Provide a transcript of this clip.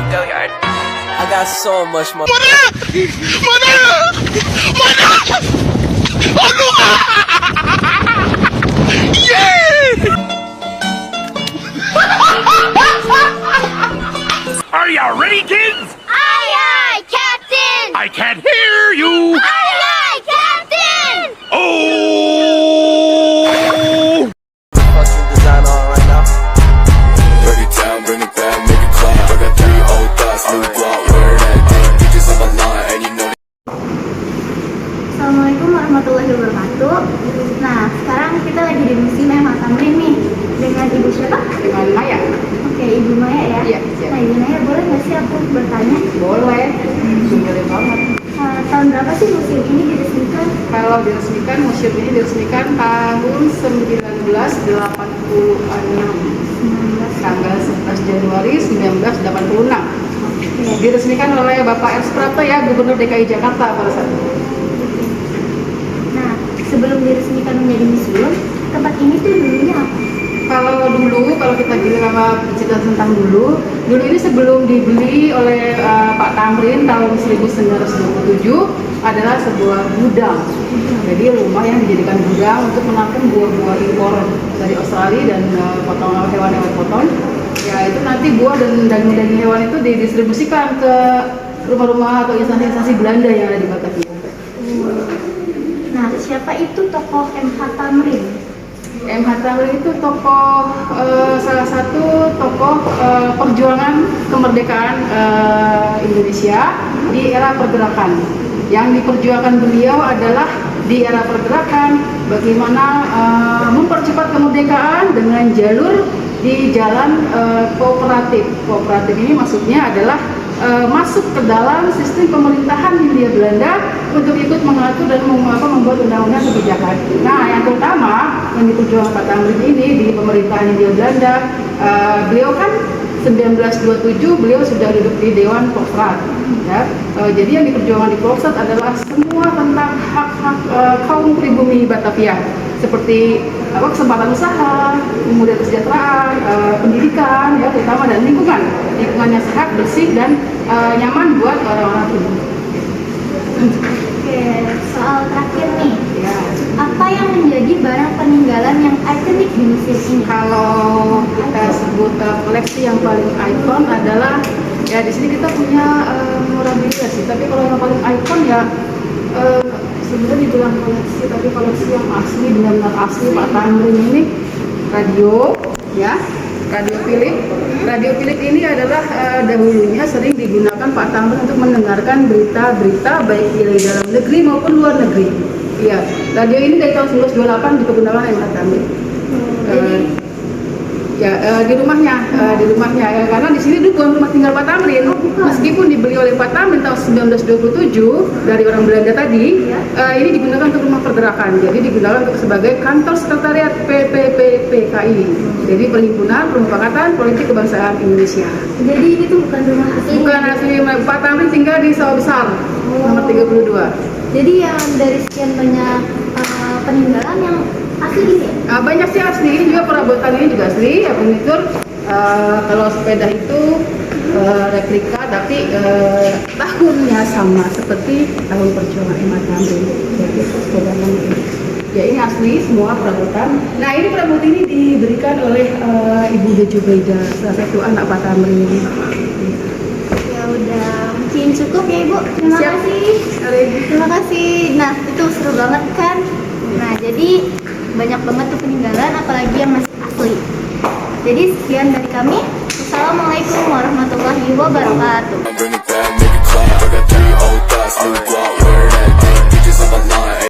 Go yard. I got so much more. Are you ready, kids? Aye, aye, Captain! I can't hear you. Aye, aye, Captain! Oh! Fucking design on right now. Break it down, bring it back, make it clap. I got 3 old thoughts, new guap, where that thing, bitches on my line, and you know. Assalamualaikum warahmatullahi wabarakatuh. Nah, sekarang kita lagi di musim Mehmet Tamrin nih dengan Ibu siapa? Dengan Maya. Oke, Ibu Maya ya. Iya, siap. Nah, Ibu Maya boleh nggak sih aku bertanya? Boleh. Boleh banget. Tahun berapa sih museum ini diresmikan? Kalau diresmikan, museum ini diresmikan tahun 1986. Tanggal 11 Januari 1986. Diresmikan oleh Bapak R. Suprapto ya, Gubernur DKI Jakarta pada saat itu. Nah, sebelum diresmikan menjadi museum, tempat ini tuh dulunya apa? Kalau kita gini sama cerita tentang dulu ini sebelum dibeli oleh Pak Tamrin tahun 1927 adalah sebuah gudang. Jadi rumah yang dijadikan gudang untuk menampung buah-buah impor dari Australia dan potongan hewan-hewan potong. Ya itu nanti buah dan daging-daging hewan itu didistribusikan ke rumah-rumah atau instansi-instansi Belanda yang ada di Batavia. Nah, siapa itu tokoh M.H. Tamrin? M.H. Tamrin itu tokoh salah satu tokoh perjuangan kemerdekaan Indonesia di era pergerakan. Yang diperjuangkan beliau adalah di era pergerakan bagaimana mempercepat kemerdekaan dengan jalur di jalan kooperatif. Kooperatif ini maksudnya adalah masuk ke dalam sistem pemerintahan Hindia Belanda untuk ikut mengatur dan membuat undang-undang kebijakan. Nah, yang terutama yang diperjuangkan Pak Tamrin ini di pemerintahan Hindia Belanda, beliau kan 1927 beliau sudah duduk di Dewan Volksraad. Ya. Jadi yang diperjuangkan di Volksraad adalah semua tentang hak-hak kaum pribumi Batavia, seperti kesempatan usaha, kemudian kesejahteraan, pendidikan, ya terutama dan lingkungan yang sehat, bersih dan nyaman buat orang-orang pribumi. Oke, soal terakhir nih. Ya. Apa yang menjadi barang peninggalan yang ikonik di museum ini? Kalau kita sebut koleksi yang paling ikon adalah ya di sini kita punya memorabilia sih, tapi kalau yang paling ikon ya sebenarnya dibilang koleksi, tapi koleksi yang asli, benar-benar asli Pak Tamrin ini radio, ya, radio Philip. Radio Philip ini adalah dahulunya sering digunakan Pak Tamrin untuk mendengarkan berita-berita baik dari dalam negeri maupun luar negeri. Iya, radio ini dari tahun 1928 digunakan oleh Pak Tamrin. Di rumahnya ya, karena di sini dulu bukan rumah tinggal Pak Tamrin, meskipun dibeli oleh Pak Tamrin tahun 1927 dari orang Belanda tadi, ini digunakan untuk rumah pergerakan, jadi digunakan untuk sebagai kantor sekretariat PPPPKI, jadi Perhimpunan Permufakatan Politik Kebangsaan Indonesia. Jadi ini tuh bukan rumah asli? Bukan asli, Pak Tamrin tinggal di Sawah Besar, nomor 32. Jadi yang dari sekian banyak peninggalan yang asli ini ya? Banyak sih asli, ini juga perabotan ini juga asli, ya furnitur. Kalau sepeda itu replika, tapi tahunnya sama seperti tahun perjuangan M.H. Tamrin. Jadi sepeda ini. Ya ini asli semua perabotan. Nah ini perabotan ini diberikan oleh Ibu Jubaida, salah satu anak Pak Tamrin. Ya udah, mungkin cukup ya Ibu. Terima Siap. kasih. Terima kasih. Nah itu seru banget kan. Nah jadi banyak banget tuh peninggalan, apalagi yang masih asli. Jadi sekian dari kami. Assalamualaikum warahmatullahi wabarakatuh.